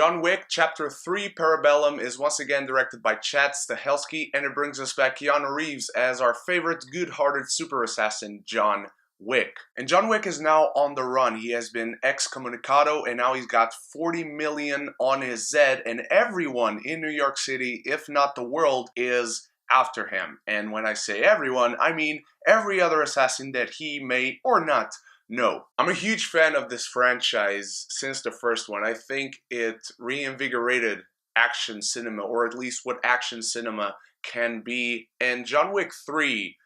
John Wick Chapter 3 Parabellum is once again directed by Stahelski, and it brings us back Keanu Reeves as our favorite good-hearted super assassin, John Wick. And John Wick is now on the run. He has been excommunicado and now he's got 40 million on his head, and everyone in New York City, if not the world, is after him. And when I say everyone, I mean every other assassin that he may or not know. I'm a huge fan of this franchise since the first one. I think it reinvigorated action cinema, or at least what action cinema can be, and John Wick 3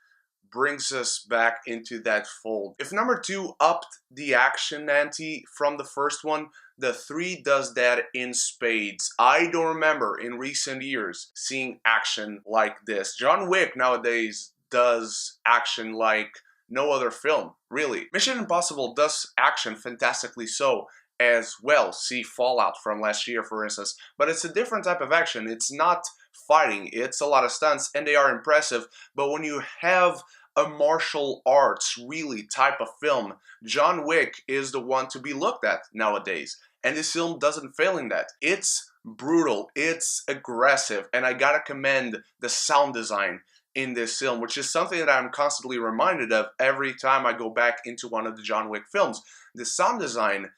brings us back into that fold. If number 2 upped the action ante from the first one, the 3 does that in spades. I don't remember in recent years seeing action like this. John Wick nowadays does action like no other film, really. Mission Impossible does action fantastically so as well. See Fallout from last year, for instance. But it's a different type of action. It's not fighting. It's a lot of stunts, and they are impressive. But when you have a martial arts, really, type of film, John Wick is the one to be looked at nowadays. And this film doesn't fail in that. It's brutal. It's aggressive. And I gotta commend the sound design in this film, which is something that I'm constantly reminded of every time I go back into one of the John Wick films. The sound design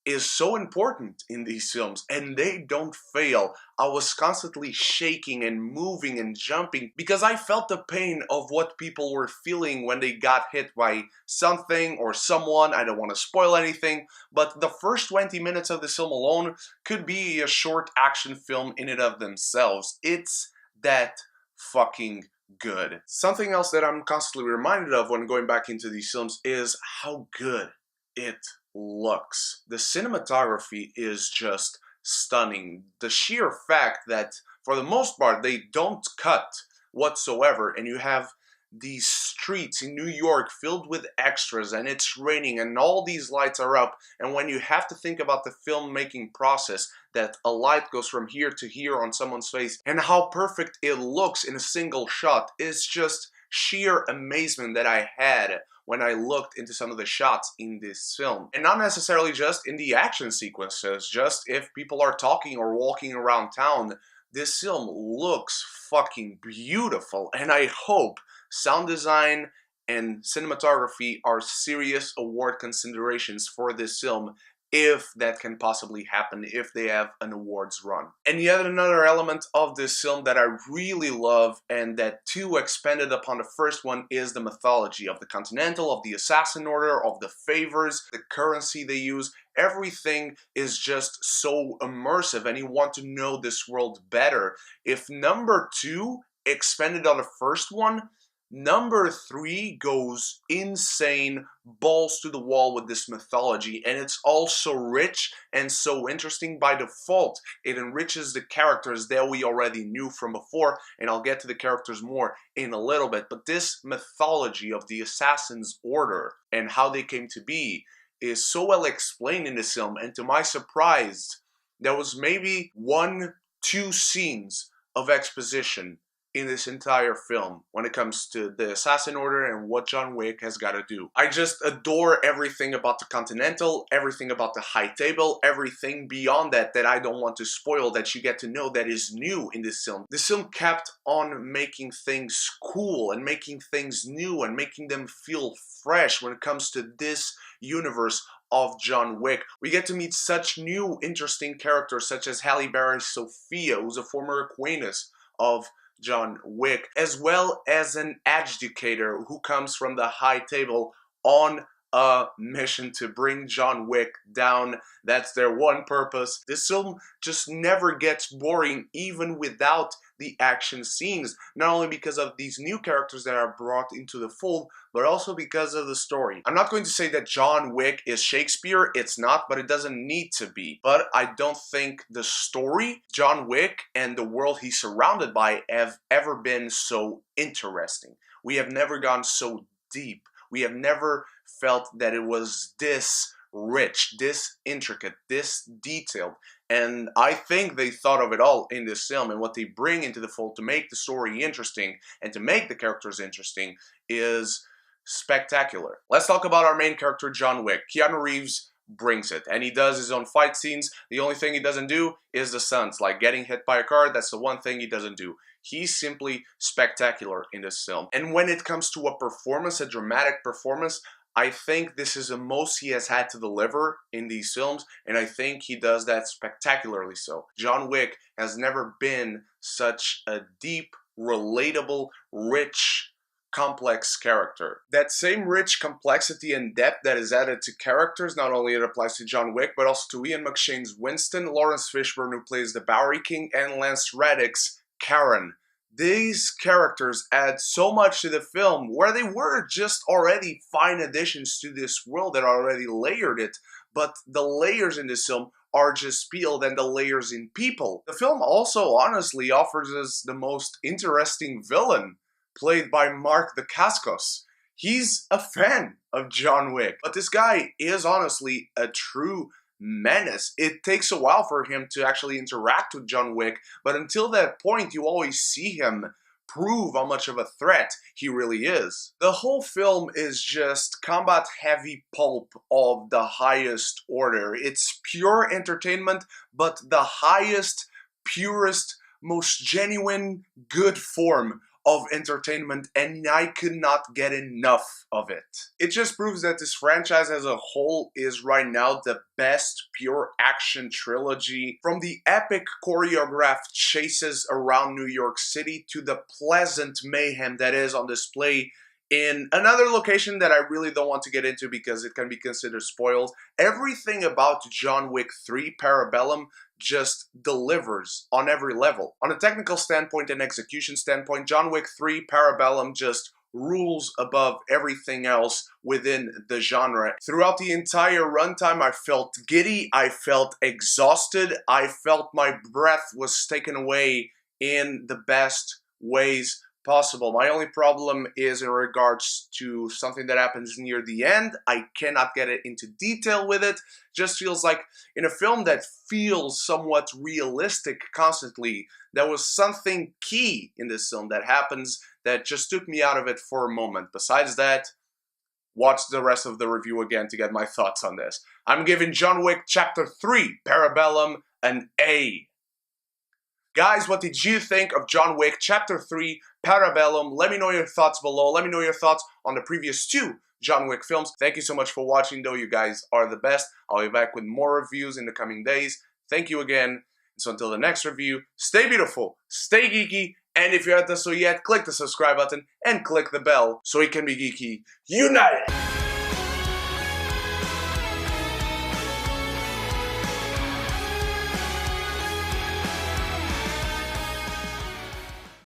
is so important in these films, and they don't fail. I was constantly shaking and moving and jumping because I felt the pain of what people were feeling when they got hit by something or someone. I don't want to spoil anything, but the first 20 minutes of this film alone could be a short action film in and of themselves. It's that fucking good. Something else that I'm constantly reminded of when going back into these films is how good it looks. The cinematography is just stunning. The sheer fact that for the most part they don't cut whatsoever, and you have these streets in New York filled with extras, and it's raining and all these lights are up, and when you have to think about the filmmaking process, that a light goes from here to here on someone's face and how perfect it looks in a single shot, is just sheer amazement that I had when I looked into some of the shots in this film. And not necessarily just in the action sequences, just if people are talking or walking around town, this film looks fucking beautiful. And I hope sound design and cinematography are serious award considerations for this film, if that can possibly happen, if they have an awards run. And yet another element of this film that I really love, and that too expanded upon the first one, is the mythology of the Continental, of the Assassin Order, of the favors, the currency they use. Everything is just so immersive, and you want to know this world better. If number 2 expanded on the first one, number 3 goes insane, balls to the wall with this mythology, and it's all so rich and so interesting by default. It enriches the characters that we already knew from before, and I'll get to the characters more in a little bit, but this mythology of the Assassin's Order and how they came to be is so well explained in this film, and to my surprise, there was maybe 1-2 scenes of exposition in this entire film when it comes to the Assassin Order and what John Wick has got to do. I just adore everything about the Continental, everything about the High Table, everything beyond that that I don't want to spoil, that you get to know, that is new in this film. This film kept on making things cool and making things new and making them feel fresh when it comes to this universe of John Wick. We get to meet such new interesting characters such as Halle Berry's Sophia, who's a former acquaintance of John Wick, as well as an adjudicator who comes from the High Table on a mission to bring John Wick down. That's their one purpose. This film just never gets boring, even without the action scenes, not only because of these new characters that are brought into the fold, but also because of the story. I'm not going to say that John Wick is Shakespeare, it's not, but it doesn't need to be. But I don't think the story, John Wick, and the world he's surrounded by have ever been so interesting. We have never gone so deep. We have never felt that it was this rich, this intricate, this detailed. And I think they thought of it all in this film, and what they bring into the fold to make the story interesting and to make the characters interesting is spectacular. Let's talk about our main character, John Wick. Keanu Reeves brings it. And he does his own fight scenes. The only thing he doesn't do is the stunts, like getting hit by a car. That's the one thing he doesn't do. He's simply spectacular in this film. And when it comes to a performance, a dramatic performance, I think this is the most he has had to deliver in these films, and I think he does that spectacularly so. John Wick has never been such a deep, relatable, rich, complex character. That same rich complexity and depth that is added to characters, not only it applies to John Wick, but also to Ian McShane's Winston, Laurence Fishburne, who plays the Bowery King, and Lance Reddick's Karen. These characters add so much to the film, where they were just already fine additions to this world that already layered it, but the layers in this film are just peeled and the layers in people. The film also honestly offers us the most interesting villain, played by Marc Dacascus. He's a fan of John Wick, but this guy is honestly a true menace. It takes a while for him to actually interact with John Wick, but until that point you always see him prove how much of a threat he really is. The whole film is just combat heavy pulp of the highest order. It's pure entertainment, but the highest, purest, most genuine, good form of entertainment, and I could not get enough of it. It just proves that this franchise as a whole is right now the best pure action trilogy, from the epic choreographed chases around New York City to the pleasant mayhem that is on display in another location that I really don't want to get into because it can be considered spoiled. Everything about John Wick 3 Parabellum just delivers on every level. On a technical standpoint and execution standpoint, John Wick 3 Parabellum just rules above everything else within the genre. Throughout the entire runtime, I felt giddy, I felt exhausted, I felt my breath was taken away in the best ways possible. My only problem is in regards to something that happens near the end. I cannot get it into detail with it. Just feels like in a film that feels somewhat realistic constantly, there was something key in this film that happens that just took me out of it for a moment. Besides that, watch the rest of the review again to get my thoughts on this. I'm giving John Wick Chapter 3 Parabellum an A. Guys, what did you think of John Wick Chapter 3 Parabellum? Let me know your thoughts below. Let me know your thoughts on the previous 2 John Wick films. Thank you so much for watching, though. You guys are the best. I'll be back with more reviews in the coming days. Thank you again. So until the next review, stay beautiful, stay geeky, and if you haven't done so yet, click the subscribe button and click the bell so we can be geeky united.